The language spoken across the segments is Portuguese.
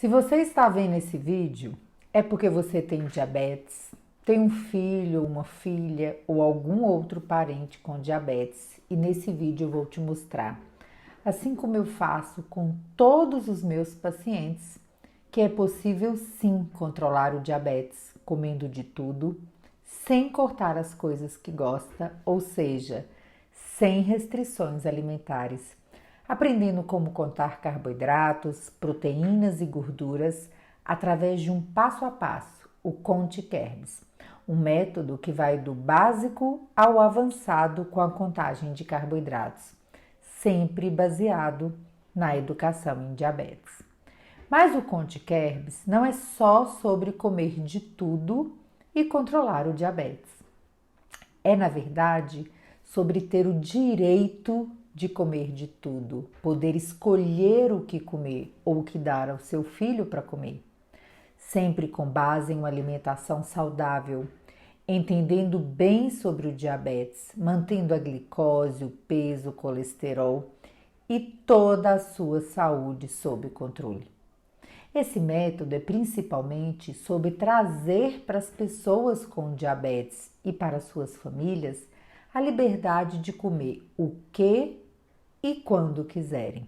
Se você está vendo esse vídeo, é porque você tem diabetes, tem um filho, uma filha ou algum outro parente com diabetes e nesse vídeo eu vou te mostrar, assim como eu faço com todos os meus pacientes, que é possível sim controlar o diabetes comendo de tudo, sem cortar as coisas que gosta, ou seja, sem restrições alimentares, aprendendo como contar carboidratos, proteínas e gorduras através de um passo a passo, o Conte Kerbs, um método que vai do básico ao avançado com a contagem de carboidratos, sempre baseado na educação em diabetes. Mas o Conte Kerbs não é só sobre comer de tudo e controlar o diabetes. É, na verdade, sobre ter o direito de comer de tudo, poder escolher o que comer ou o que dar ao seu filho para comer, sempre com base em uma alimentação saudável, entendendo bem sobre o diabetes, mantendo a glicose, o peso, o colesterol e toda a sua saúde sob controle. Esse método é principalmente sobre trazer para as pessoas com diabetes e para suas famílias a liberdade de comer o que e quando quiserem.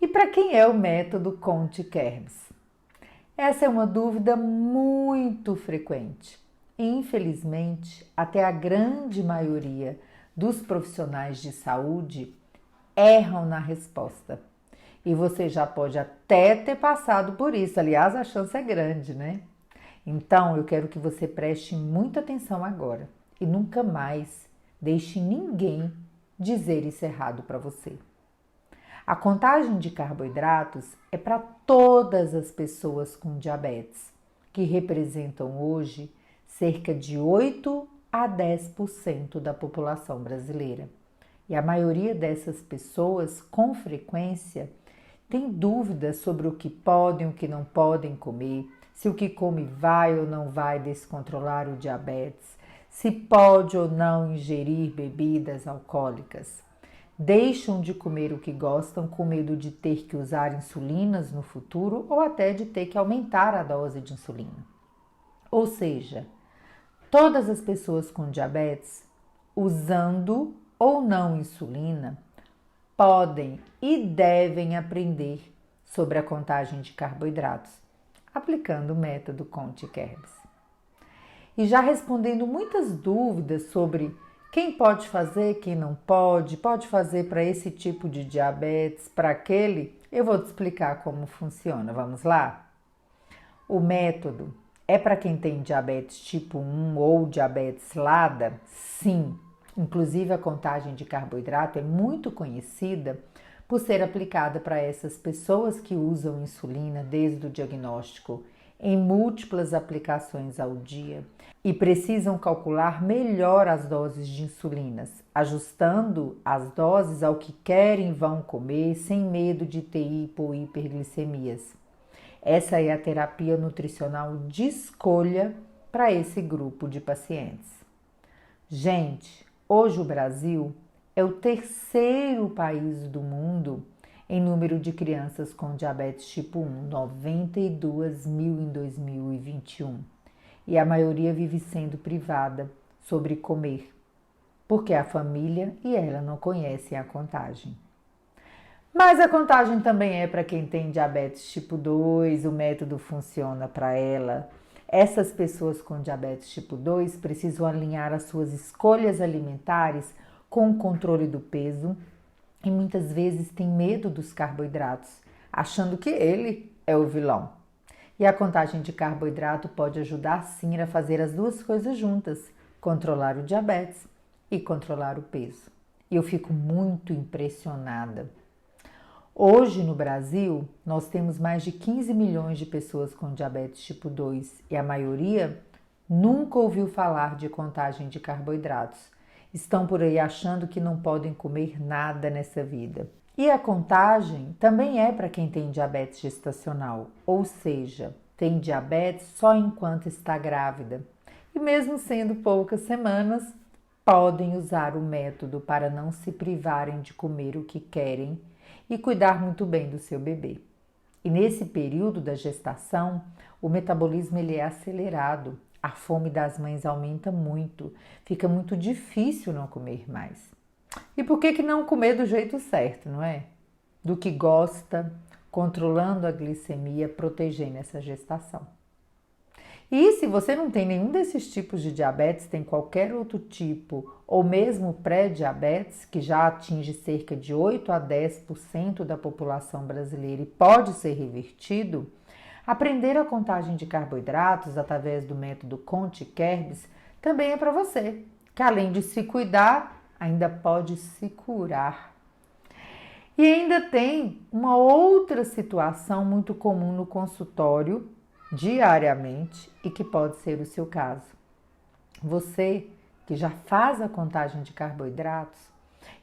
E para quem é o método Conte Kerbs? Essa é uma dúvida muito frequente. E, infelizmente, até a grande maioria dos profissionais de saúde erram na resposta. E você já pode até ter passado por isso. Aliás, a chance é grande, né? Então, eu quero que você preste muita atenção agora e nunca mais deixe ninguém dizer isso errado para você. A contagem de carboidratos é para todas as pessoas com diabetes, que representam hoje cerca de 8 a 10% da população brasileira. E a maioria dessas pessoas, com frequência, tem dúvidas sobre o que podem e o que não podem comer, se o que come vai ou não vai descontrolar o diabetes, se pode ou não ingerir bebidas alcoólicas. Deixam de comer o que gostam com medo de ter que usar insulinas no futuro ou até de ter que aumentar a dose de insulina. Ou seja, todas as pessoas com diabetes, usando ou não insulina, podem e devem aprender sobre a contagem de carboidratos, aplicando o método Conte Kerbs. E já respondendo muitas dúvidas sobre quem pode fazer, quem não pode fazer para esse tipo de diabetes, para aquele, eu vou te explicar como funciona. Vamos lá? O método é para quem tem diabetes tipo 1 ou diabetes LADA? Sim. Inclusive, a contagem de carboidrato é muito conhecida por ser aplicada para essas pessoas que usam insulina desde o diagnóstico em múltiplas aplicações ao dia e precisam calcular melhor as doses de insulinas, ajustando as doses ao que querem e vão comer sem medo de ter hipo ou hiperglicemias. Essa é a terapia nutricional de escolha para esse grupo de pacientes. Gente, hoje o Brasil é o terceiro país do mundo em número de crianças com diabetes tipo 1, 92 mil em 2021. E a maioria vive sendo privada sobre comer, porque a família e ela não conhecem a contagem. Mas a contagem também é para quem tem diabetes tipo 2, o método funciona para ela. Essas pessoas com diabetes tipo 2 precisam alinhar as suas escolhas alimentares com o controle do peso e muitas vezes têm medo dos carboidratos, achando que ele é o vilão. E a contagem de carboidrato pode ajudar sim a fazer as duas coisas juntas, controlar o diabetes e controlar o peso. E eu fico muito impressionada. Hoje no Brasil, nós temos mais de 15 milhões de pessoas com diabetes tipo 2 e a maioria nunca ouviu falar de contagem de carboidratos. Estão por aí achando que não podem comer nada nessa vida. E a contagem também é para quem tem diabetes gestacional, ou seja, tem diabetes só enquanto está grávida. E mesmo sendo poucas semanas, podem usar o método para não se privarem de comer o que querem e cuidar muito bem do seu bebê. E nesse período da gestação, o metabolismo ele é acelerado, a fome das mães aumenta muito, fica muito difícil não comer mais. E por que não comer do jeito certo, não é? Do que gosta, controlando a glicemia, protegendo essa gestação. E se você não tem nenhum desses tipos de diabetes, tem qualquer outro tipo, ou mesmo pré-diabetes, que já atinge cerca de 8 a 10% da população brasileira e pode ser revertido, aprender a contagem de carboidratos através do método Conte-Kerbs também é para você, que além de se cuidar, ainda pode se curar. E ainda tem uma outra situação muito comum no consultório, diariamente, e que pode ser o seu caso. Você que já faz a contagem de carboidratos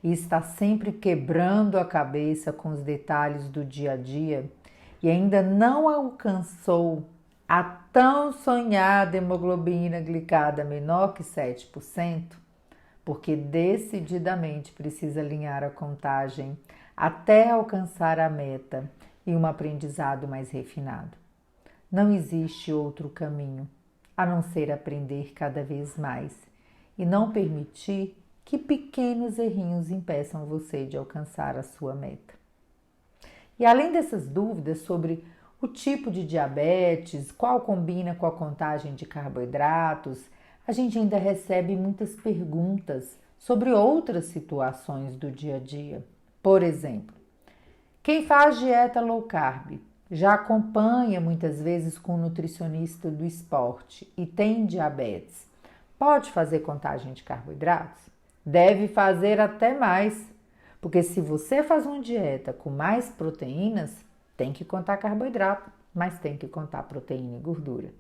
e está sempre quebrando a cabeça com os detalhes do dia a dia e ainda não alcançou a tão sonhada hemoglobina glicada menor que 7%, porque decididamente precisa alinhar a contagem até alcançar a meta e um aprendizado mais refinado. Não existe outro caminho a não ser aprender cada vez mais e não permitir que pequenos errinhos impeçam você de alcançar a sua meta. E além dessas dúvidas sobre o tipo de diabetes, qual combina com a contagem de carboidratos, a gente ainda recebe muitas perguntas sobre outras situações do dia a dia. Por exemplo, quem faz dieta low carb já acompanha muitas vezes com um nutricionista do esporte e tem diabetes, pode fazer contagem de carboidratos? Deve fazer até mais, porque se você faz uma dieta com mais proteínas, tem que contar carboidrato, mas tem que contar proteína e gordura.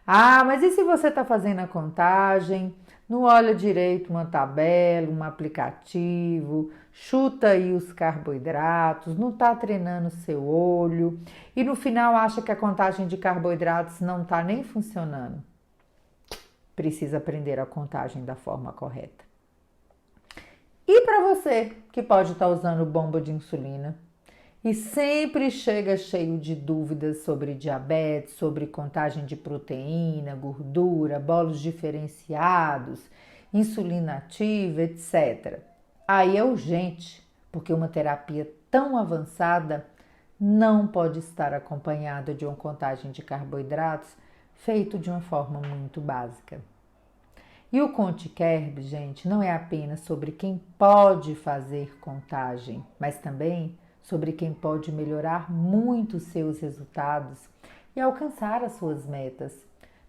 Ah, mas e se você está fazendo a contagem, não olha direito uma tabela, um aplicativo, chuta aí os carboidratos, não está treinando seu olho e no final acha que a contagem de carboidratos não está nem funcionando? Precisa aprender a contagem da forma correta. E para você que pode estar usando bomba de insulina e sempre chega cheio de dúvidas sobre diabetes, sobre contagem de proteína, gordura, bolos diferenciados, insulina ativa, etc. Aí é urgente, porque uma terapia tão avançada não pode estar acompanhada de uma contagem de carboidratos feito de uma forma muito básica. E o Conte-Kerb, gente, não é apenas sobre quem pode fazer contagem, mas também sobre quem pode melhorar muito seus resultados e alcançar as suas metas,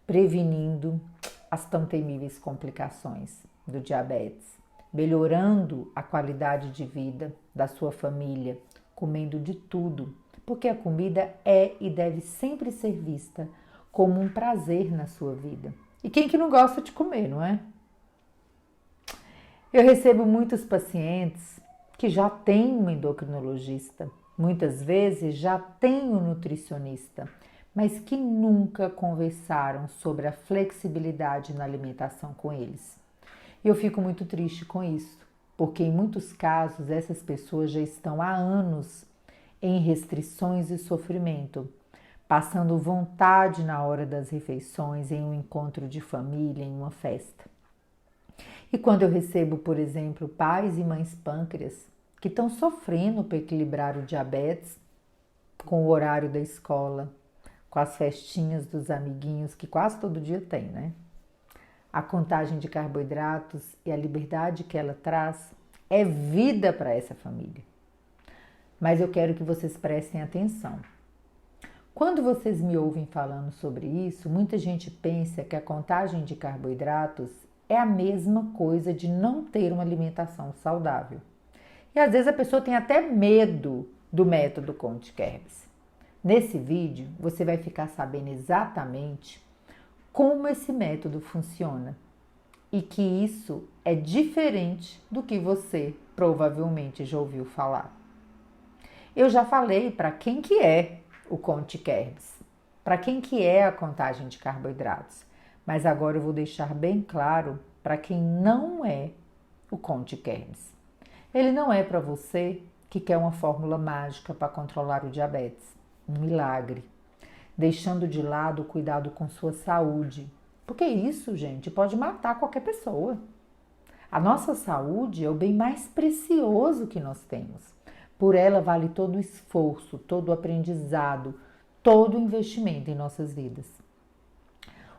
prevenindo as tão temíveis complicações do diabetes, melhorando a qualidade de vida da sua família, comendo de tudo, porque a comida é e deve sempre ser vista como um prazer na sua vida. E quem que não gosta de comer, não é? Eu recebo muitos pacientes que já têm um endocrinologista, muitas vezes já têm um nutricionista, mas que nunca conversaram sobre a flexibilidade na alimentação com eles. E eu fico muito triste com isso, porque em muitos casos essas pessoas já estão há anos em restrições e sofrimento, passando vontade na hora das refeições, em um encontro de família, em uma festa. E quando eu recebo, por exemplo, pais e mães pâncreas que estão sofrendo para equilibrar o diabetes com o horário da escola, com as festinhas dos amiguinhos, que quase todo dia tem, né? A contagem de carboidratos e a liberdade que ela traz é vida para essa família. Mas eu quero que vocês prestem atenção. Quando vocês me ouvem falando sobre isso, muita gente pensa que a contagem de carboidratos é a mesma coisa de não ter uma alimentação saudável. E às vezes a pessoa tem até medo do método Conte-Kerbs. Nesse vídeo você vai ficar sabendo exatamente como esse método funciona e que isso é diferente do que você provavelmente já ouviu falar. Eu já falei para quem que é o Conte-Kerbs, para quem que é a contagem de carboidratos, mas agora eu vou deixar bem claro para quem não é o Conte-Kerbs. Ele não é para você que quer uma fórmula mágica para controlar o diabetes, um milagre, deixando de lado o cuidado com sua saúde, porque isso, gente, pode matar qualquer pessoa. A nossa saúde é o bem mais precioso que nós temos. Por ela vale todo o esforço, todo o aprendizado, todo o investimento em nossas vidas.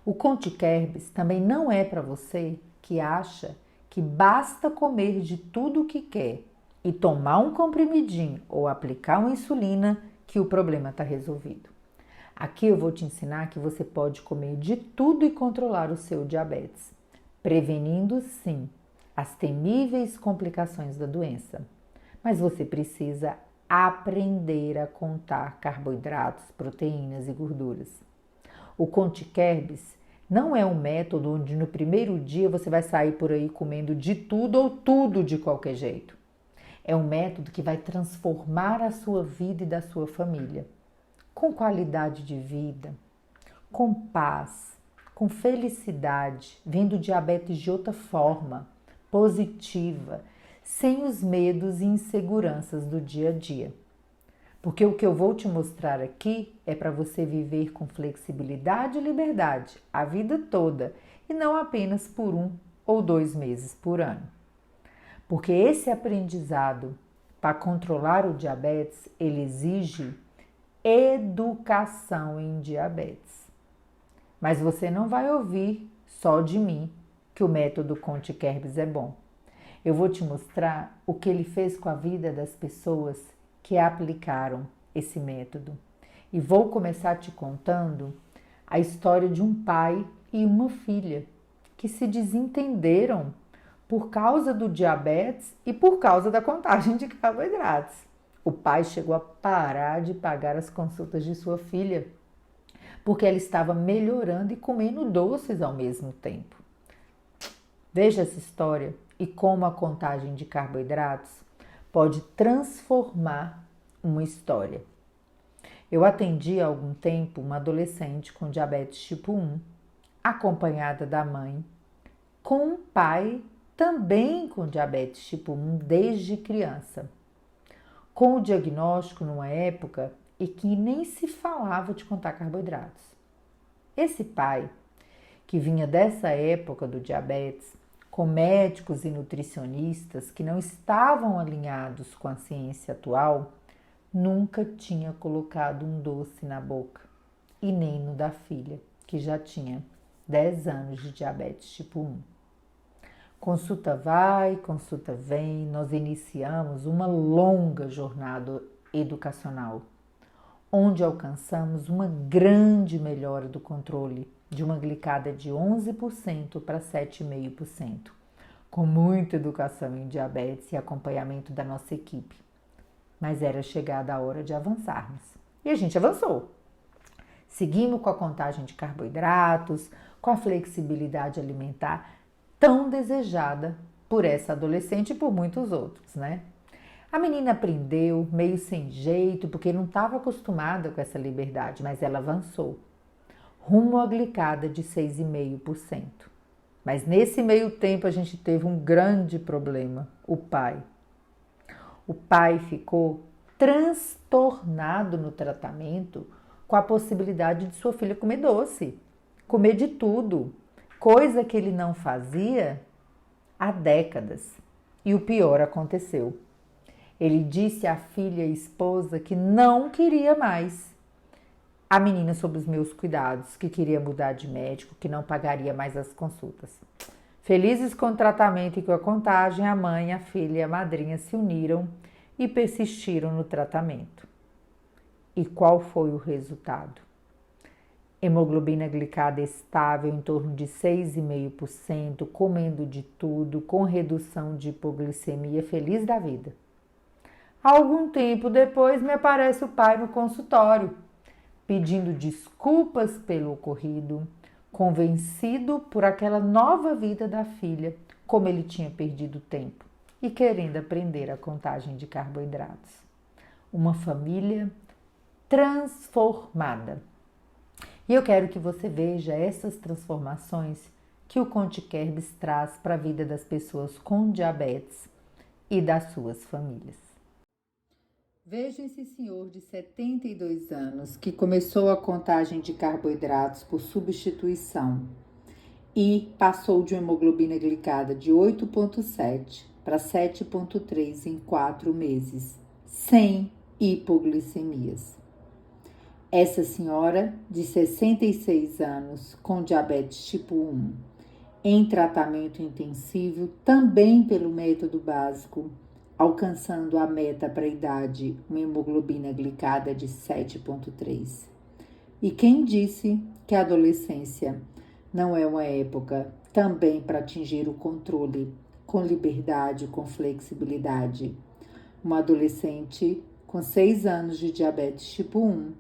O Conte Kerbs também não é para você que acha que basta comer de tudo o que quer e tomar um comprimidinho ou aplicar uma insulina que o problema está resolvido. Aqui eu vou te ensinar que você pode comer de tudo e controlar o seu diabetes, prevenindo sim as temíveis complicações da doença. Mas você precisa aprender a contar carboidratos, proteínas e gorduras. O Conte Kerbs não é um método onde no primeiro dia você vai sair por aí comendo de tudo ou tudo de qualquer jeito. É um método que vai transformar a sua vida e da sua família, com qualidade de vida, com paz, com felicidade, vendo o diabetes de outra forma, positiva, sem os medos e inseguranças do dia a dia. Porque o que eu vou te mostrar aqui é para você viver com flexibilidade e liberdade a vida toda e não apenas por 1 ou 2 meses por ano. Porque esse aprendizado para controlar o diabetes, ele exige educação em diabetes. Mas você não vai ouvir só de mim que o método Conte Kerbs é bom. Eu vou te mostrar o que ele fez com a vida das pessoas que aplicaram esse método. E vou começar te contando a história de um pai e uma filha que se desentenderam por causa do diabetes e por causa da contagem de carboidratos. O pai chegou a parar de pagar as consultas de sua filha, porque ela estava melhorando e comendo doces ao mesmo tempo. Veja essa história e como a contagem de carboidratos pode transformar uma história. Eu atendi há algum tempo uma adolescente com diabetes tipo 1, acompanhada da mãe, com um pai também com diabetes tipo 1 desde criança, com o diagnóstico numa época em que nem se falava de contar carboidratos. Esse pai, que vinha dessa época do diabetes, com médicos e nutricionistas que não estavam alinhados com a ciência atual, nunca tinha colocado um doce na boca, e nem no da filha, que já tinha 10 anos de diabetes tipo 1. Consulta vai, consulta vem, nós iniciamos uma longa jornada educacional, onde alcançamos uma grande melhora do controle de uma glicada de 11% para 7,5%, com muita educação em diabetes e acompanhamento da nossa equipe. Mas era chegada a hora de avançarmos. E a gente avançou. Seguimos com a contagem de carboidratos, com a flexibilidade alimentar tão desejada por essa adolescente e por muitos outros, né? A menina aprendeu meio sem jeito, porque não estava acostumada com essa liberdade, mas ela avançou, rumo à glicada de 6,5%. Mas nesse meio tempo a gente teve um grande problema, o pai. O pai ficou transtornado no tratamento com a possibilidade de sua filha comer doce, comer de tudo, coisa que ele não fazia há décadas. E o pior aconteceu. Ele disse à filha e esposa que não queria mais a menina sob os meus cuidados, que queria mudar de médico, que não pagaria mais as consultas. Felizes com o tratamento e com a contagem, a mãe, a filha e a madrinha se uniram e persistiram no tratamento. E qual foi o resultado? Hemoglobina glicada estável em torno de 6,5%, comendo de tudo, com redução de hipoglicemia, feliz da vida. Algum tempo depois me aparece o pai no consultório, pedindo desculpas pelo ocorrido, convencido por aquela nova vida da filha, como ele tinha perdido tempo, e querendo aprender a contagem de carboidratos. Uma família transformada. E eu quero que você veja essas transformações que o Conte Kerbs traz para a vida das pessoas com diabetes e das suas famílias. Veja esse senhor de 72 anos que começou a contagem de carboidratos por substituição e passou de uma hemoglobina glicada de 8,7 para 7,3 em 4 meses, sem hipoglicemias. Essa senhora de 66 anos com diabetes tipo 1, em tratamento intensivo também pelo método básico, alcançando a meta para a idade, uma hemoglobina glicada de 7,3. E quem disse que a adolescência não é uma época também para atingir o controle com liberdade, com flexibilidade? Uma adolescente com 6 anos de diabetes tipo 1,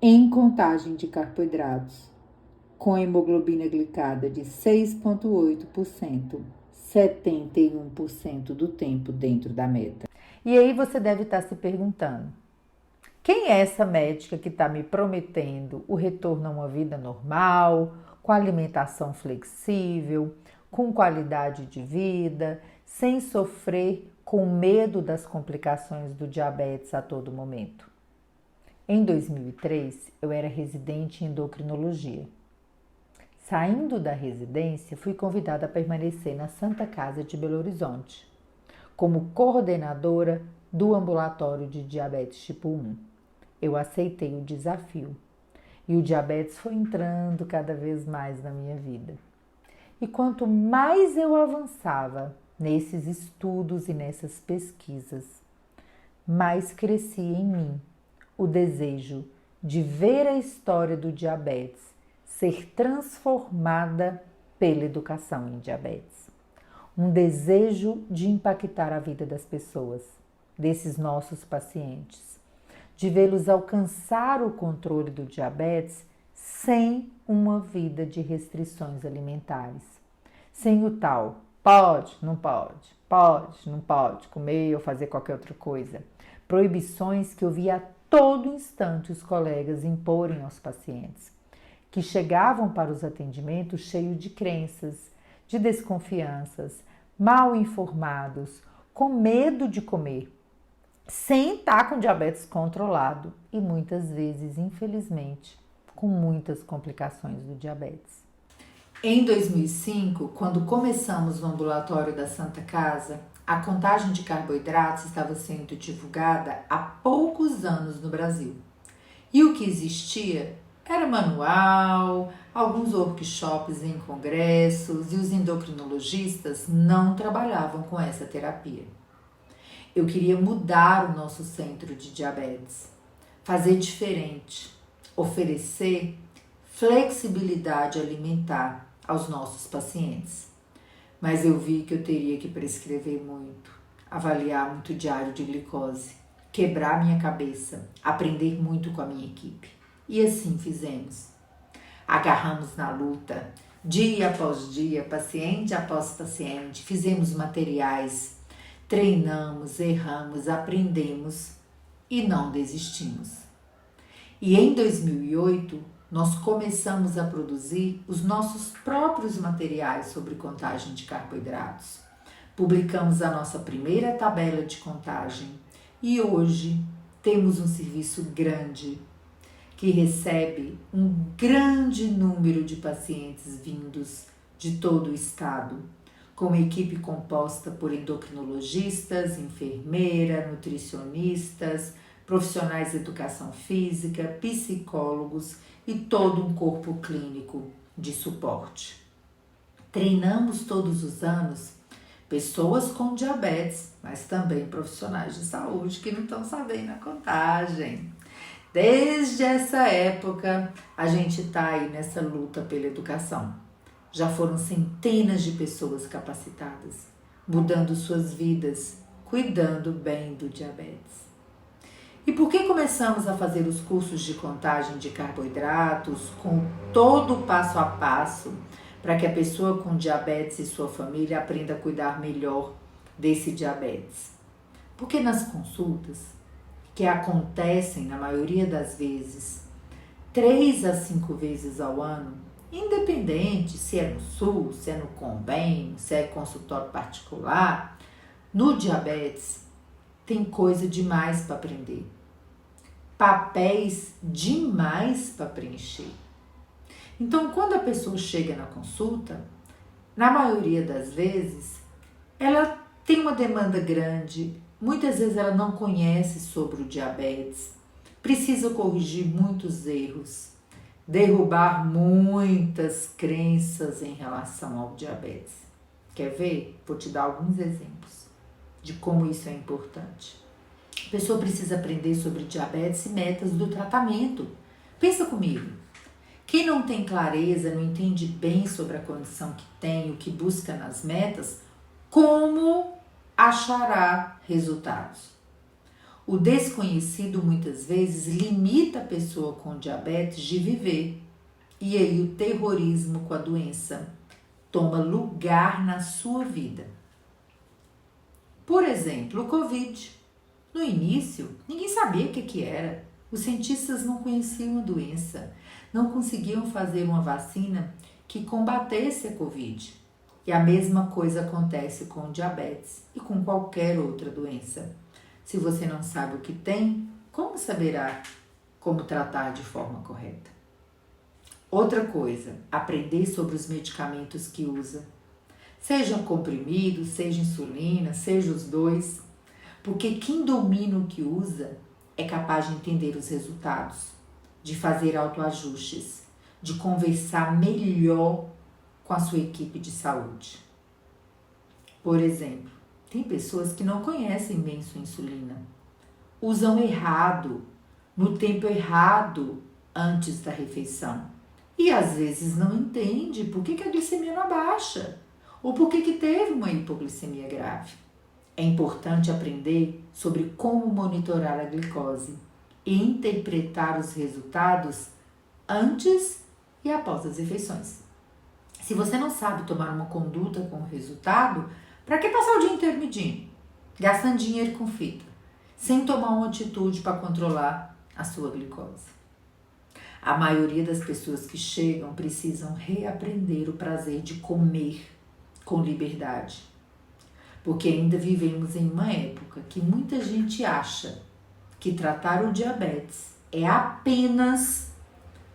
em contagem de carboidratos, com hemoglobina glicada de 6,8%, 71% do tempo dentro da meta. E aí você deve estar se perguntando, quem é essa médica que está me prometendo o retorno a uma vida normal, com alimentação flexível, com qualidade de vida, sem sofrer com medo das complicações do diabetes a todo momento? Em 2003, eu era residente em endocrinologia. Saindo da residência, fui convidada a permanecer na Santa Casa de Belo Horizonte, como coordenadora do ambulatório de diabetes tipo 1. Eu aceitei o desafio e o diabetes foi entrando cada vez mais na minha vida. E quanto mais eu avançava nesses estudos e nessas pesquisas, mais crescia em mim o desejo de ver a história do diabetes ser transformada pela educação em diabetes. Um desejo de impactar a vida das pessoas, desses nossos pacientes, de vê-los alcançar o controle do diabetes sem uma vida de restrições alimentares, sem o tal pode, não pode comer ou fazer qualquer outra coisa. Proibições que eu via a todo instante os colegas imporem aos pacientes, que chegavam para os atendimentos cheios de crenças, de desconfianças, mal informados, com medo de comer, sem estar com diabetes controlado e muitas vezes, infelizmente, com muitas complicações do diabetes. Em 2005, quando começamos no ambulatório da Santa Casa, a contagem de carboidratos estava sendo divulgada há poucos anos no Brasil. E o que existia era manual, alguns workshops em congressos e os endocrinologistas não trabalhavam com essa terapia. Eu queria mudar o nosso centro de diabetes, fazer diferente, oferecer flexibilidade alimentar aos nossos pacientes. Mas eu vi que eu teria que prescrever muito, avaliar muito diário de glicose, quebrar minha cabeça, aprender muito com a minha equipe. E assim fizemos. Agarramos na luta, dia após dia, paciente após paciente, fizemos materiais, treinamos, erramos, aprendemos e não desistimos. E em 2008, nós começamos a produzir os nossos próprios materiais sobre contagem de carboidratos. Publicamos a nossa primeira tabela de contagem e hoje temos um serviço grande que recebe um grande número de pacientes vindos de todo o estado, com uma equipe composta por endocrinologistas, enfermeira, nutricionistas, profissionais de educação física, psicólogos e todo um corpo clínico de suporte. Treinamos todos os anos pessoas com diabetes, mas também profissionais de saúde que não estão sabendo a contagem. Desde essa época, a gente está aí nessa luta pela educação. Já foram centenas de pessoas capacitadas, mudando suas vidas, cuidando bem do diabetes. E por que começamos a fazer os cursos de contagem de carboidratos com todo o passo a passo para que a pessoa com diabetes e sua família aprenda a cuidar melhor desse diabetes? Porque nas consultas, que acontecem na maioria das vezes 3 a 5 vezes ao ano, independente se é no SUS, se é no convênio, se é consultório particular, no diabetes, tem coisa demais para aprender, papéis demais para preencher. Então, quando a pessoa chega na consulta, na maioria das vezes, ela tem uma demanda grande, muitas vezes ela não conhece sobre o diabetes, precisa corrigir muitos erros, derrubar muitas crenças em relação ao diabetes. Quer ver? Vou te dar alguns exemplos de como isso é importante. A pessoa precisa aprender sobre diabetes e metas do tratamento. Pensa comigo. Quem não tem clareza, não entende bem sobre a condição que tem, o que busca nas metas, como achará resultados? O desconhecido muitas vezes limita a pessoa com diabetes de viver. E aí o terrorismo com a doença toma lugar na sua vida. Por exemplo, o Covid. No início, ninguém sabia o que era. Os cientistas não conheciam a doença, não conseguiam fazer uma vacina que combatesse a Covid. E a mesma coisa acontece com o diabetes e com qualquer outra doença. Se você não sabe o que tem, como saberá como tratar de forma correta? Outra coisa, aprender sobre os medicamentos que usa. Seja comprimido, seja insulina, seja os dois. Porque quem domina o que usa é capaz de entender os resultados, de fazer autoajustes, de conversar melhor com a sua equipe de saúde. Por exemplo, tem pessoas que não conhecem bem sua insulina, usam errado, no tempo errado, antes da refeição. E às vezes não entende por que a glicemia não abaixa, ou por que teve uma hipoglicemia grave. É importante aprender sobre como monitorar a glicose e interpretar os resultados antes e após as refeições. Se você não sabe tomar uma conduta com o resultado, para que passar o dia inteiro medindo, gastando dinheiro com fita, sem tomar uma atitude para controlar a sua glicose? A maioria das pessoas que chegam precisam reaprender o prazer de comer com liberdade. Porque ainda vivemos em uma época que muita gente acha que tratar o diabetes é apenas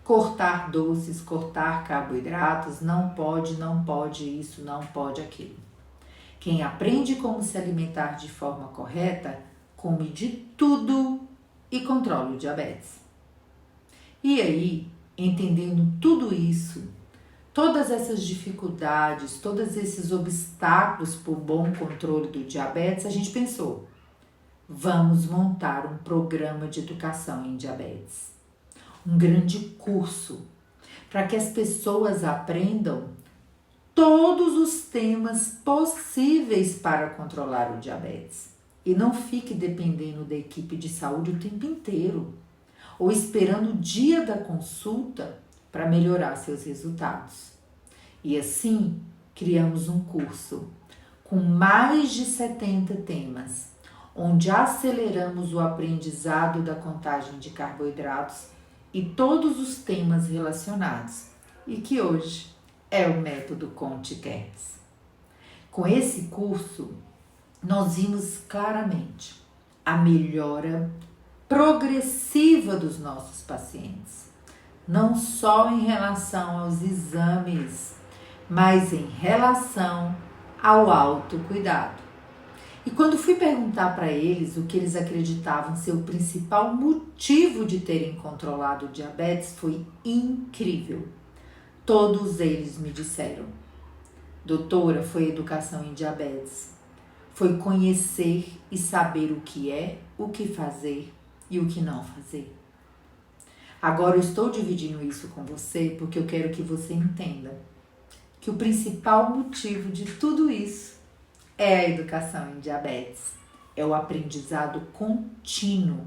cortar doces, cortar carboidratos, não pode isso, não pode aquilo. Quem aprende como se alimentar de forma correta, come de tudo e controla o diabetes. E aí, entendendo tudo isso, todas essas dificuldades, todos esses obstáculos para o bom controle do diabetes, a gente pensou, vamos montar um programa de educação em diabetes. Um grande curso para que as pessoas aprendam todos os temas possíveis para controlar o diabetes. E não fique dependendo da equipe de saúde o tempo inteiro, ou esperando o dia da consulta para melhorar seus resultados. E assim, criamos um curso com mais de 70 temas, onde aceleramos o aprendizado da contagem de carboidratos e todos os temas relacionados, e que hoje é o método Conte-Kers. Com esse curso, nós vimos claramente a melhora progressiva dos nossos pacientes, não só em relação aos exames, mas em relação ao autocuidado. E quando fui perguntar para eles o que eles acreditavam ser o principal motivo de terem controlado o diabetes, foi incrível. Todos eles me disseram: doutora, foi educação em diabetes. Foi conhecer e saber o que é, o que fazer e o que não fazer. Agora eu estou dividindo isso com você porque eu quero que você entenda que o principal motivo de tudo isso é a educação em diabetes. É o aprendizado contínuo.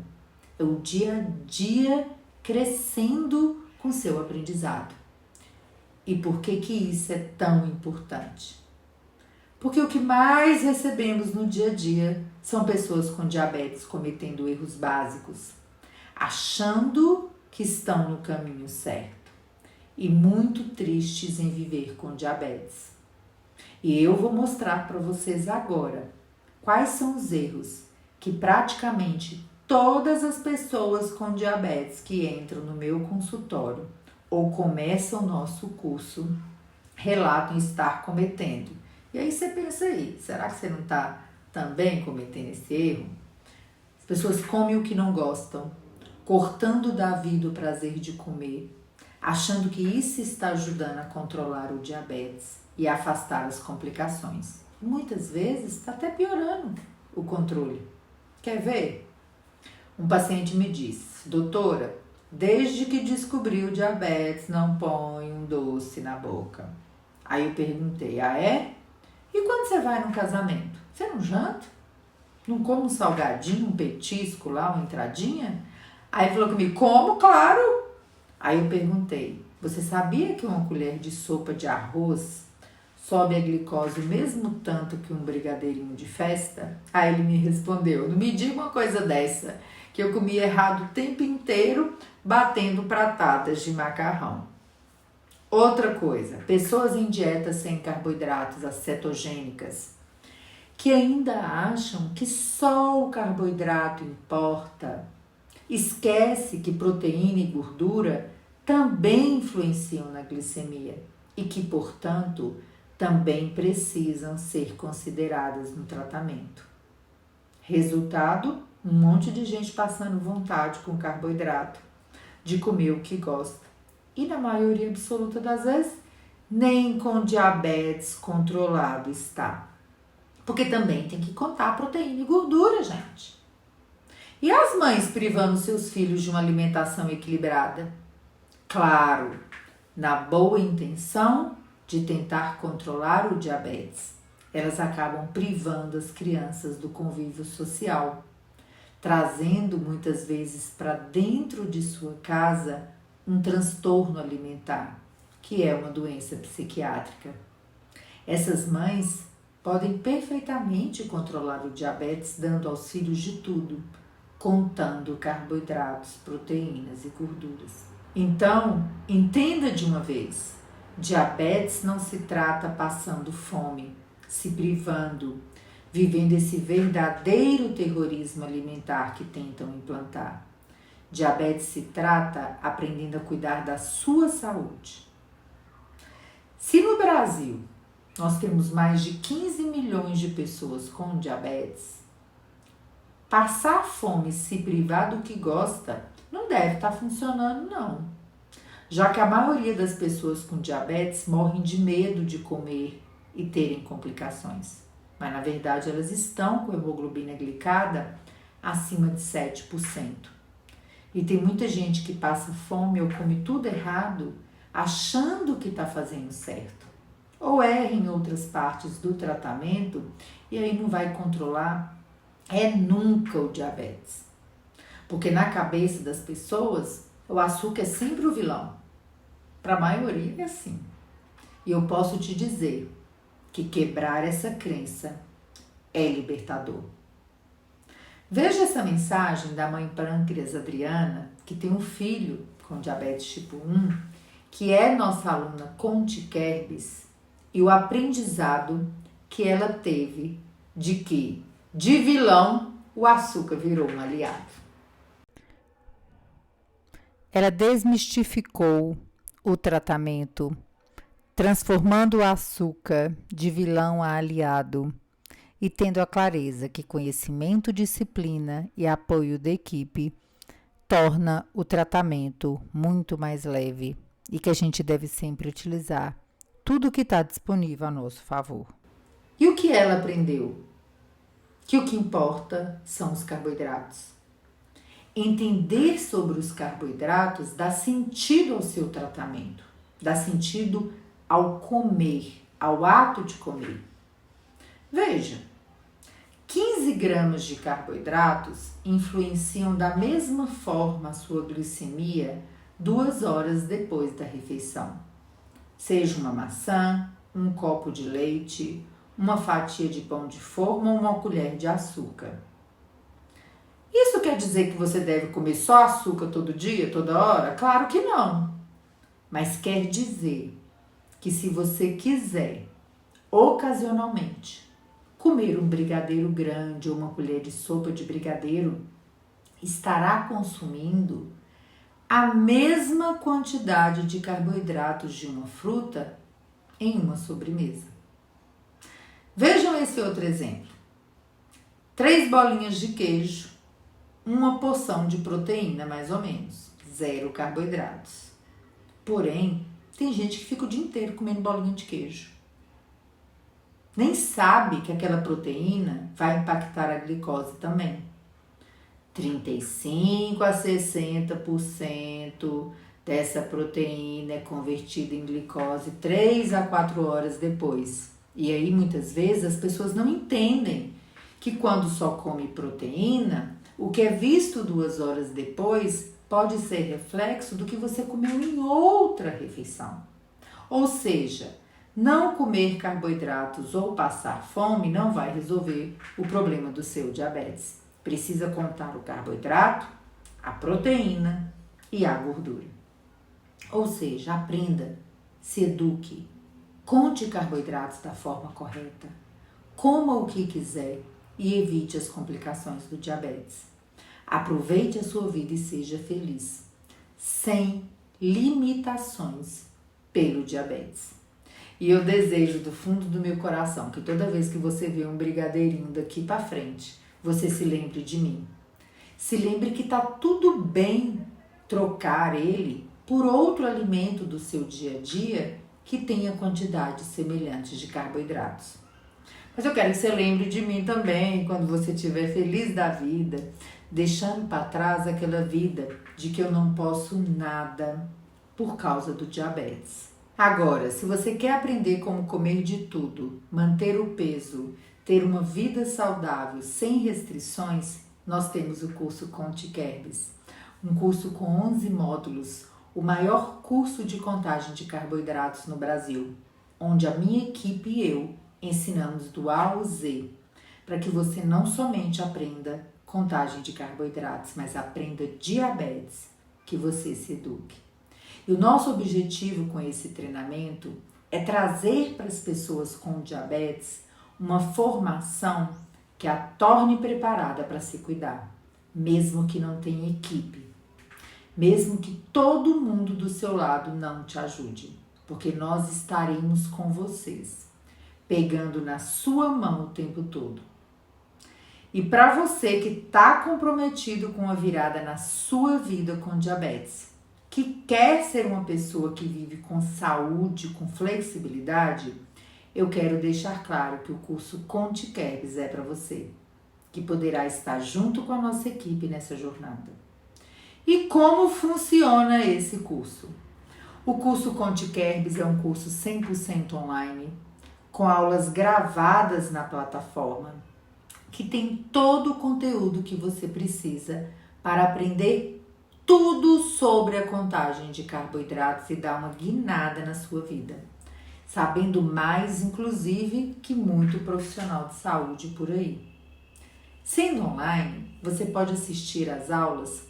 É o dia a dia crescendo com seu aprendizado. E por que isso é tão importante? Porque o que mais recebemos no dia a dia são pessoas com diabetes cometendo erros básicos, achando que estão no caminho certo e muito tristes em viver com diabetes. E eu vou mostrar para vocês agora quais são os erros que praticamente todas as pessoas com diabetes que entram no meu consultório ou começam o nosso curso relatam estar cometendo. E aí você pensa aí, será que você não está também cometendo esse erro? As pessoas comem o que não gostam, cortando da vida o prazer de comer, achando que isso está ajudando a controlar o diabetes e afastar as complicações. Muitas vezes está até piorando o controle. Quer ver? Um paciente me disse: doutora, desde que descobri o diabetes não põe um doce na boca. Aí eu perguntei: ah é? E quando você vai num casamento? Você não janta? Não come um salgadinho, um petisco lá, uma entradinha? Aí falou comigo: como? Claro! Aí eu perguntei: você sabia que uma colher de sopa de arroz sobe a glicose o mesmo tanto que um brigadeirinho de festa? Aí ele me respondeu: não me diga uma coisa dessa, que eu comi errado o tempo inteiro batendo pratadas de macarrão. Outra coisa, pessoas em dietas sem carboidratos, as cetogênicas, que ainda acham que só o carboidrato importa, esquece que proteína e gordura também influenciam na glicemia e que, portanto, também precisam ser consideradas no tratamento. Resultado, um monte de gente passando vontade com carboidrato, de comer o que gosta. E na maioria absoluta das vezes, nem com diabetes controlado está. Porque também tem que contar proteína e gordura, gente. E as mães privando seus filhos de uma alimentação equilibrada? Claro, na boa intenção de tentar controlar o diabetes, elas acabam privando as crianças do convívio social, trazendo muitas vezes para dentro de sua casa um transtorno alimentar, que é uma doença psiquiátrica. Essas mães podem perfeitamente controlar o diabetes dando aos filhos de tudo, contando carboidratos, proteínas e gorduras. Então, entenda de uma vez, diabetes não se trata passando fome, se privando, vivendo esse verdadeiro terrorismo alimentar que tentam implantar. Diabetes se trata aprendendo a cuidar da sua saúde. Se no Brasil nós temos mais de 15 milhões de pessoas com diabetes, passar fome e se privar do que gosta não deve estar funcionando, não. Já que a maioria das pessoas com diabetes morrem de medo de comer e terem complicações. Mas na verdade elas estão com hemoglobina glicada acima de 7%. E tem muita gente que passa fome ou come tudo errado, achando que está fazendo certo. Ou erra em outras partes do tratamento e aí não vai controlar nunca o diabetes. Porque na cabeça das pessoas, o açúcar é sempre o vilão. Para a maioria é assim. E eu posso te dizer que quebrar essa crença é libertador. Veja essa mensagem da mãe Pâncreas Adriana, que tem um filho com diabetes tipo 1, que é nossa aluna Conte Kerbis, e o aprendizado que ela teve de que, de vilão, o açúcar virou um aliado. Ela desmistificou o tratamento, transformando o açúcar de vilão a aliado e tendo a clareza que conhecimento, disciplina e apoio da equipe torna o tratamento muito mais leve e que a gente deve sempre utilizar tudo que está disponível a nosso favor. E o que ela aprendeu? Que o que importa são os carboidratos. Entender sobre os carboidratos dá sentido ao seu tratamento, dá sentido ao comer, ao ato de comer. Veja, 15 gramas de carboidratos influenciam da mesma forma a sua glicemia 2 horas depois da refeição. Seja uma maçã, um copo de leite, uma fatia de pão de forma ou uma colher de açúcar. Isso quer dizer que você deve comer só açúcar todo dia, toda hora? Claro que não. Mas quer dizer que se você quiser, ocasionalmente, comer um brigadeiro grande ou uma colher de sopa de brigadeiro estará consumindo a mesma quantidade de carboidratos de uma fruta em uma sobremesa. Vejam esse outro exemplo. 3 bolinhas de queijo, uma porção de proteína, mais ou menos, 0 carboidratos. Porém, tem gente que fica o dia inteiro comendo bolinha de queijo. Nem sabe que aquela proteína vai impactar a glicose também. 35 a 60% dessa proteína é convertida em glicose 3 a 4 horas depois. E aí, muitas vezes, as pessoas não entendem que quando só come proteína, o que é visto 2 horas depois pode ser reflexo do que você comeu em outra refeição. Ou seja, não comer carboidratos ou passar fome não vai resolver o problema do seu diabetes. Precisa contar o carboidrato, a proteína e a gordura. Ou seja, aprenda, se eduque, conte carboidratos da forma correta, coma o que quiser e evite as complicações do diabetes. Aproveite a sua vida e seja feliz, sem limitações pelo diabetes. E eu desejo do fundo do meu coração que toda vez que você vê um brigadeirinho daqui para frente, você se lembre de mim. Se lembre que tá tudo bem trocar ele por outro alimento do seu dia a dia que tenha quantidades semelhantes de carboidratos. Mas eu quero que você lembre de mim também quando você estiver feliz da vida, deixando para trás aquela vida de que eu não posso nada por causa do diabetes. Agora, se você quer aprender como comer de tudo, manter o peso, ter uma vida saudável sem restrições, nós temos o curso Conte Kerbs, um curso com 11 módulos, o maior curso de contagem de carboidratos no Brasil, onde a minha equipe e eu ensinamos do A ao Z, para que você não somente aprenda contagem de carboidratos, mas aprenda diabetes, que você se eduque. E o nosso objetivo com esse treinamento é trazer para as pessoas com diabetes uma formação que a torne preparada para se cuidar, mesmo que não tenha equipe, mesmo que todo mundo do seu lado não te ajude, porque nós estaremos com vocês, pegando na sua mão o tempo todo. E para você que está comprometido com a virada na sua vida com diabetes, que quer ser uma pessoa que vive com saúde, com flexibilidade, eu quero deixar claro que o curso Conte Kerbs é para você, que poderá estar junto com a nossa equipe nessa jornada. E como funciona esse curso? O curso Conte Kerbs é um curso 100% online, com aulas gravadas na plataforma, que tem todo o conteúdo que você precisa para aprender tudo sobre a contagem de carboidratos e dar uma guinada na sua vida, sabendo mais, inclusive, que muito profissional de saúde por aí. Sendo online, você pode assistir às aulas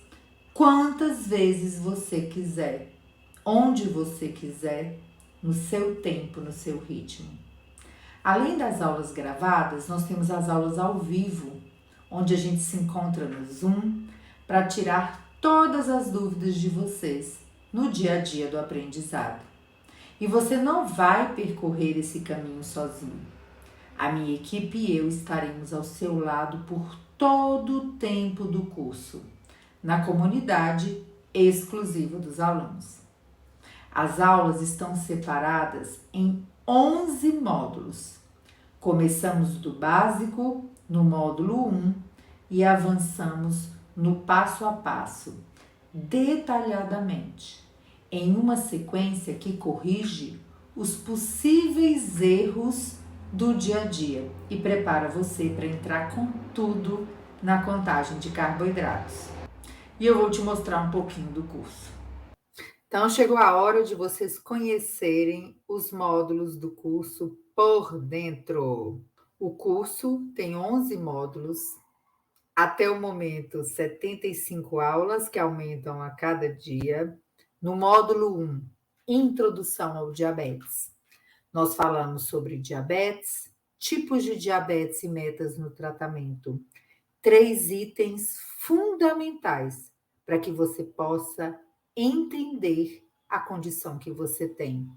quantas vezes você quiser, onde você quiser, no seu tempo, no seu ritmo. Além das aulas gravadas, nós temos as aulas ao vivo, onde a gente se encontra no Zoom para tirar todas as dúvidas de vocês no dia a dia do aprendizado. E você não vai percorrer esse caminho sozinho. A minha equipe e eu estaremos ao seu lado por todo o tempo do curso, na comunidade exclusiva dos alunos. As aulas estão separadas em 11 módulos. Começamos do básico no módulo 1 e avançamos no passo a passo, detalhadamente, em uma sequência que corrige os possíveis erros do dia a dia e prepara você para entrar com tudo na contagem de carboidratos. E eu vou te mostrar um pouquinho do curso. Então, chegou a hora de vocês conhecerem os módulos do curso por dentro. O curso tem 11 módulos, até o momento 75 aulas que aumentam a cada dia. No módulo 1, Introdução ao Diabetes, nós falamos sobre diabetes, tipos de diabetes e metas no tratamento. 3 itens fundamentais para que você possa entender a condição que você tem.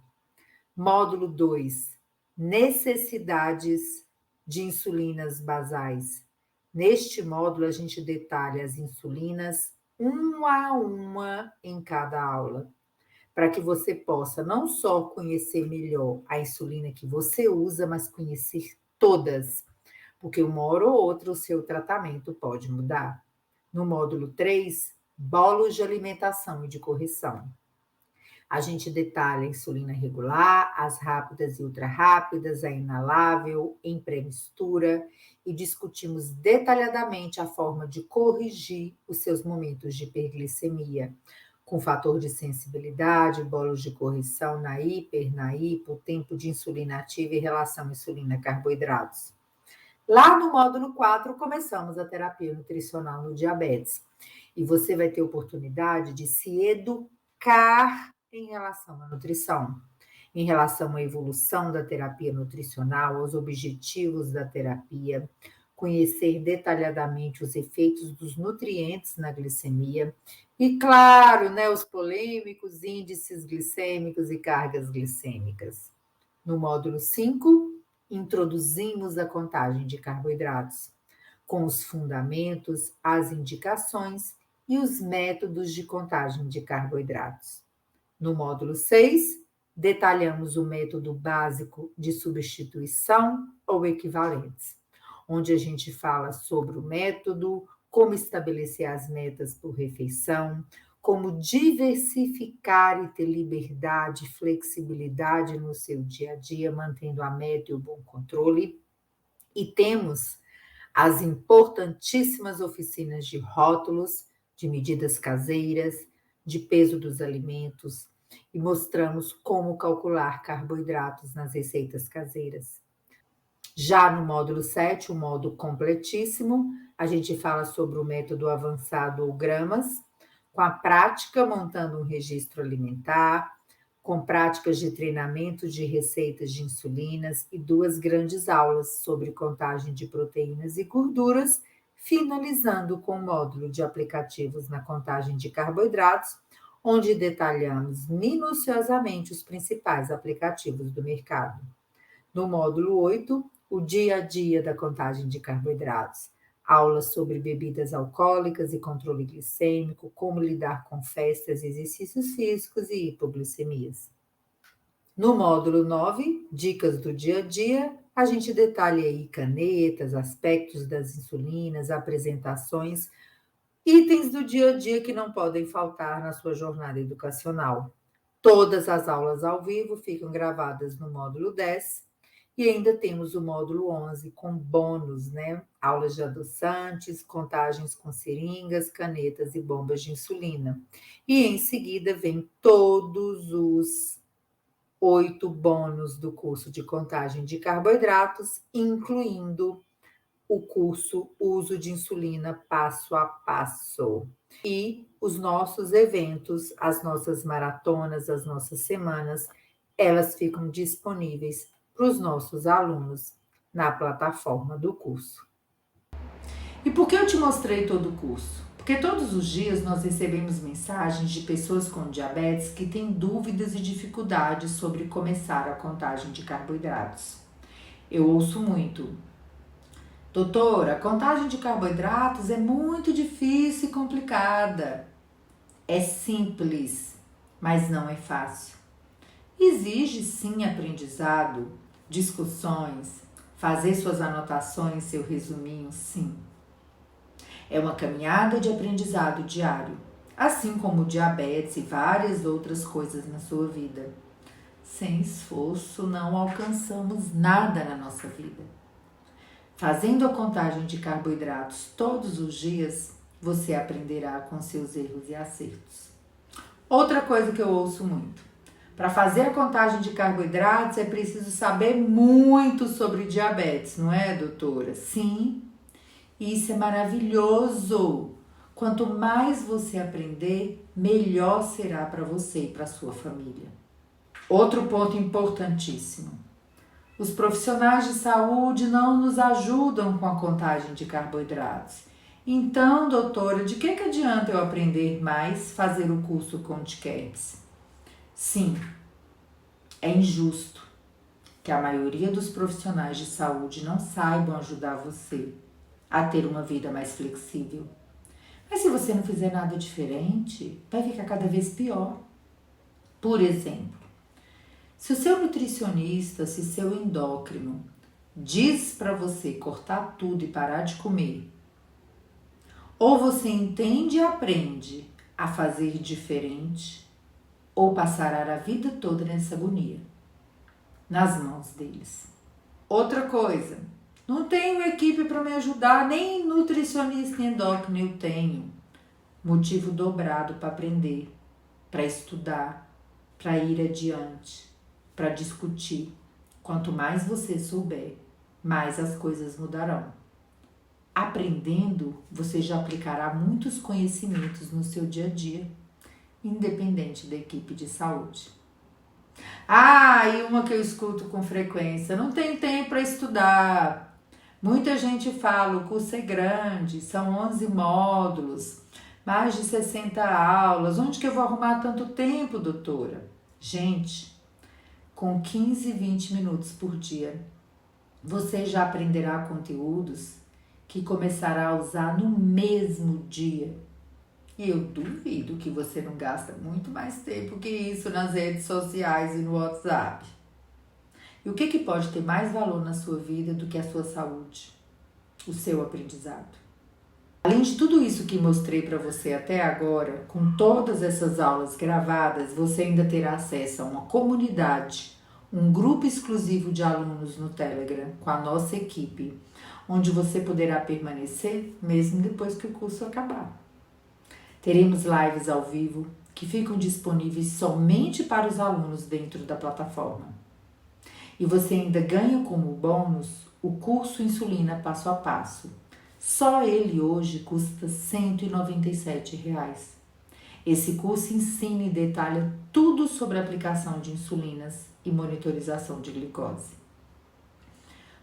Módulo 2, necessidades de insulinas basais. Neste módulo, a gente detalha as insulinas uma a uma em cada aula, para que você possa não só conhecer melhor a insulina que você usa, mas conhecer todas, porque uma hora ou outra o seu tratamento pode mudar. No módulo 3, bolos de alimentação e de correção. A gente detalha a insulina regular, as rápidas e ultra rápidas, a inalável, em pré-mistura e discutimos detalhadamente a forma de corrigir os seus momentos de hiperglicemia, com fator de sensibilidade, bolos de correção na hiper, na hipo, tempo de insulina ativa e relação insulina-carboidratos. Lá no módulo 4, começamos a terapia nutricional no diabetes. E você vai ter oportunidade de se educar em relação à nutrição, em relação à evolução da terapia nutricional, aos objetivos da terapia, conhecer detalhadamente os efeitos dos nutrientes na glicemia e, claro, né, os polêmicos índices glicêmicos e cargas glicêmicas. No módulo 5, introduzimos a contagem de carboidratos, com os fundamentos, as indicações e os métodos de contagem de carboidratos. No módulo 6, detalhamos o método básico de substituição ou equivalentes, onde a gente fala sobre o método, como estabelecer as metas por refeição, como diversificar e ter liberdade e flexibilidade no seu dia a dia, mantendo a meta e o bom controle. E temos as importantíssimas oficinas de rótulos, de medidas caseiras, de peso dos alimentos e mostramos como calcular carboidratos nas receitas caseiras. Já no módulo 7, o módulo completíssimo, a gente fala sobre o método avançado ou gramas, com a prática montando um registro alimentar, com práticas de treinamento de receitas de insulinas e 2 grandes aulas sobre contagem de proteínas e gorduras, finalizando com o módulo de aplicativos na contagem de carboidratos, onde detalhamos minuciosamente os principais aplicativos do mercado. No módulo 8, o dia a dia da contagem de carboidratos, aulas sobre bebidas alcoólicas e controle glicêmico, como lidar com festas, exercícios físicos e hipoglicemias. No módulo 9, dicas do dia a dia, a gente detalha aí canetas, aspectos das insulinas, apresentações, itens do dia a dia que não podem faltar na sua jornada educacional. Todas as aulas ao vivo ficam gravadas no módulo 10 e ainda temos o módulo 11 com bônus, né? Aulas de adoçantes, contagens com seringas, canetas e bombas de insulina. E em seguida vem todos os 8 bônus do curso de contagem de carboidratos, incluindo o curso Uso de Insulina Passo a Passo. E os nossos eventos, as nossas maratonas, as nossas semanas, elas ficam disponíveis para os nossos alunos na plataforma do curso. E por que eu te mostrei todo o curso? Porque todos os dias nós recebemos mensagens de pessoas com diabetes que têm dúvidas e dificuldades sobre começar a contagem de carboidratos. Eu ouço muito: doutora, a contagem de carboidratos é muito difícil e complicada. É simples, mas não é fácil. Exige sim aprendizado, discussões, fazer suas anotações, seu resuminho, sim. É uma caminhada de aprendizado diário, assim como o diabetes e várias outras coisas na sua vida. Sem esforço não alcançamos nada na nossa vida. Fazendo a contagem de carboidratos todos os dias, você aprenderá com seus erros e acertos. Outra coisa que eu ouço muito: para fazer a contagem de carboidratos é preciso saber muito sobre diabetes, não é, doutora? Sim, isso é maravilhoso. Quanto mais você aprender, melhor será para você e para sua família. Outro ponto importantíssimo: Os profissionais de saúde não nos ajudam com a contagem de carboidratos. Então, doutora, de que adianta eu aprender mais, fazer o curso ContiCaps? Sim, é injusto que a maioria dos profissionais de saúde não saibam ajudar você a ter uma vida mais flexível. Mas se você não fizer nada diferente, vai ficar cada vez pior. Por exemplo, se o seu nutricionista, se seu endócrino diz para você cortar tudo e parar de comer, ou você entende e aprende a fazer diferente, ou passará a vida toda nessa agonia, nas mãos deles. Outra coisa, não tenho equipe para me ajudar, nem nutricionista e endócrino eu tenho. Motivo dobrado para aprender, para estudar, para ir adiante, para discutir. Quanto mais você souber, mais as coisas mudarão. Aprendendo, você já aplicará muitos conhecimentos no seu dia a dia, independente da equipe de saúde. E uma que eu escuto com frequência, não tenho tempo para estudar. Muita gente fala, o curso é grande, são 11 módulos, mais de 60 aulas, onde que eu vou arrumar tanto tempo, doutora? Gente, com 15, 20 minutos por dia, você já aprenderá conteúdos que começará a usar no mesmo dia. E eu duvido que você não gasta muito mais tempo que isso nas redes sociais e no WhatsApp. E o que pode ter mais valor na sua vida do que a sua saúde? O seu aprendizado. Além de tudo isso que mostrei para você até agora, com todas essas aulas gravadas, você ainda terá acesso a uma comunidade, um grupo exclusivo de alunos no Telegram com a nossa equipe, onde você poderá permanecer mesmo depois que o curso acabar. Teremos lives ao vivo que ficam disponíveis somente para os alunos dentro da plataforma. E você ainda ganha como bônus o curso Insulina Passo a Passo. Só ele hoje custa R$ 197. Esse curso ensina e detalha tudo sobre a aplicação de insulinas e monitorização de glicose.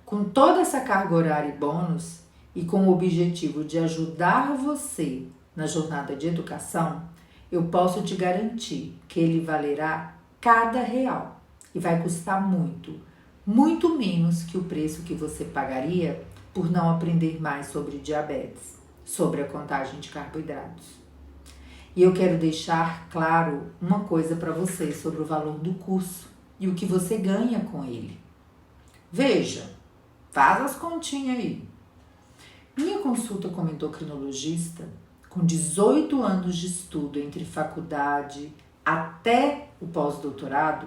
Com toda essa carga horária e bônus, e com o objetivo de ajudar você na jornada de educação, eu posso te garantir que ele valerá cada real e vai custar muito, muito menos que o preço que você pagaria por não aprender mais sobre diabetes, sobre a contagem de carboidratos. E eu quero deixar claro uma coisa para você sobre o valor do curso e o que você ganha com ele. Veja, faz as continhas aí. Minha consulta como endocrinologista, com 18 anos de estudo entre faculdade até o pós-doutorado,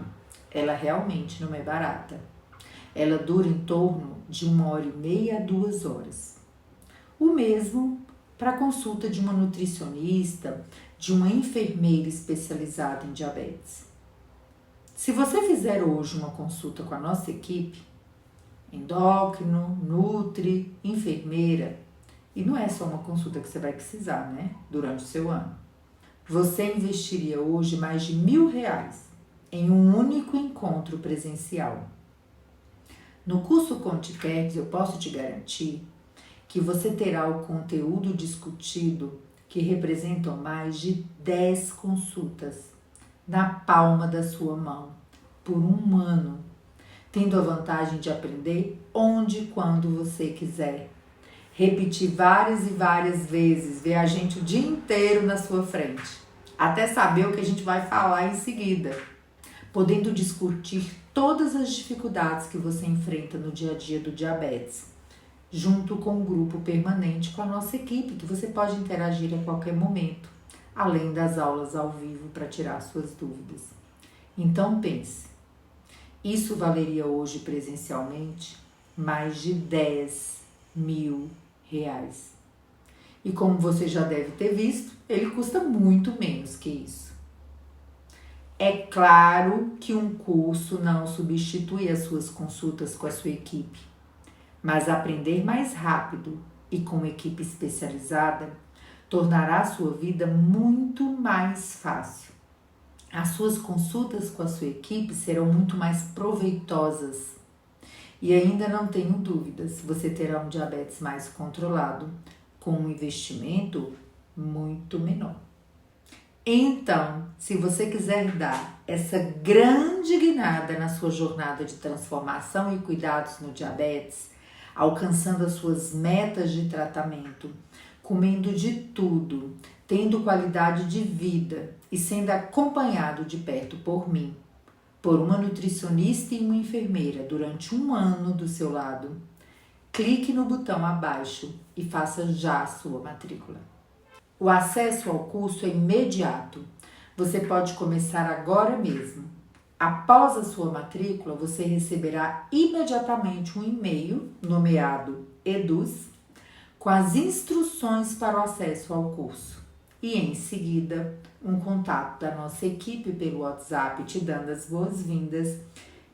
ela realmente não é barata. Ela dura em torno de 1h30 a 2 horas. O mesmo para a consulta de uma nutricionista, de uma enfermeira especializada em diabetes. Se você fizer hoje uma consulta com a nossa equipe, endócrino, nutri, enfermeira, e não é só uma consulta que você vai precisar, né, durante o seu ano. Você investiria hoje mais de R$1.000 em um único encontro presencial. No curso ContiCaps, eu posso te garantir que você terá o conteúdo discutido que representam mais de 10 consultas na palma da sua mão, por um ano, tendo a vantagem de aprender onde e quando você quiser. Repetir várias e várias vezes, ver a gente o dia inteiro na sua frente, até saber o que a gente vai falar em seguida, podendo discutir todas as dificuldades que você enfrenta no dia a dia do diabetes, junto com um grupo permanente com a nossa equipe, que você pode interagir a qualquer momento, além das aulas ao vivo para tirar suas dúvidas. Então pense, isso valeria hoje presencialmente mais de R$10.000. E como você já deve ter visto, ele custa muito menos que isso. É claro que um curso não substitui as suas consultas com a sua equipe, mas aprender mais rápido e com uma equipe especializada tornará a sua vida muito mais fácil. As suas consultas com a sua equipe serão muito mais proveitosas E ainda não tenho dúvidas, você terá um diabetes mais controlado, com um investimento muito menor. Então, se você quiser dar essa grande guinada na sua jornada de transformação e cuidados no diabetes, alcançando as suas metas de tratamento, comendo de tudo, tendo qualidade de vida e sendo acompanhado de perto por mim, por uma nutricionista e uma enfermeira durante 1 ano do seu lado, clique no botão abaixo e faça já a sua matrícula. O acesso ao curso é imediato. Você pode começar agora mesmo. Após a sua matrícula, você receberá imediatamente um e-mail nomeado EDUS com as instruções para o acesso ao curso. E em seguida, um contato da nossa equipe pelo WhatsApp te dando as boas-vindas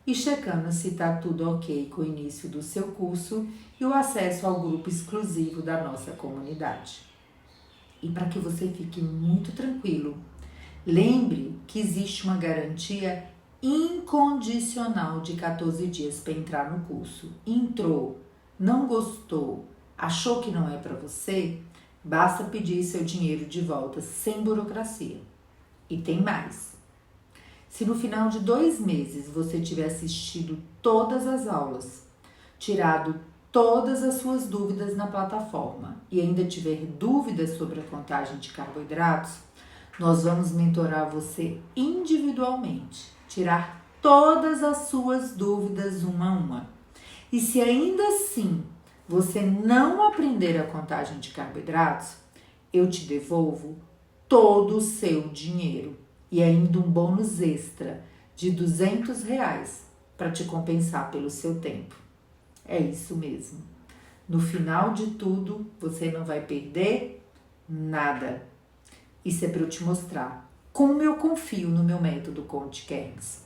e checando se está tudo ok com o início do seu curso e o acesso ao grupo exclusivo da nossa comunidade. E para que você fique muito tranquilo, lembre que existe uma garantia incondicional de 14 dias para entrar no curso. Entrou, não gostou, achou que não é para você, basta pedir seu dinheiro de volta sem burocracia. E tem mais. Se no final de 2 meses você tiver assistido todas as aulas, tirado todas as suas dúvidas na plataforma e ainda tiver dúvidas sobre a contagem de carboidratos, nós vamos mentorar você individualmente, tirar todas as suas dúvidas uma a uma. E se ainda assim você não aprender a contagem de carboidratos, eu te devolvo todo o seu dinheiro e ainda um bônus extra de R$200 para te compensar pelo seu tempo. É isso mesmo. No final de tudo, você não vai perder nada. Isso é para eu te mostrar como eu confio no meu método Conte Keynes,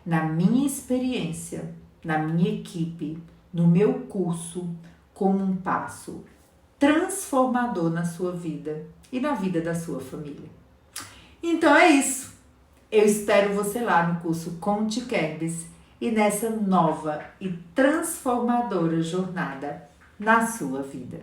na minha experiência, na minha equipe, no meu curso, como um passo transformador na sua vida e na vida da sua família. Então é isso. Eu espero você lá no curso Conte Keynes e nessa nova e transformadora jornada na sua vida.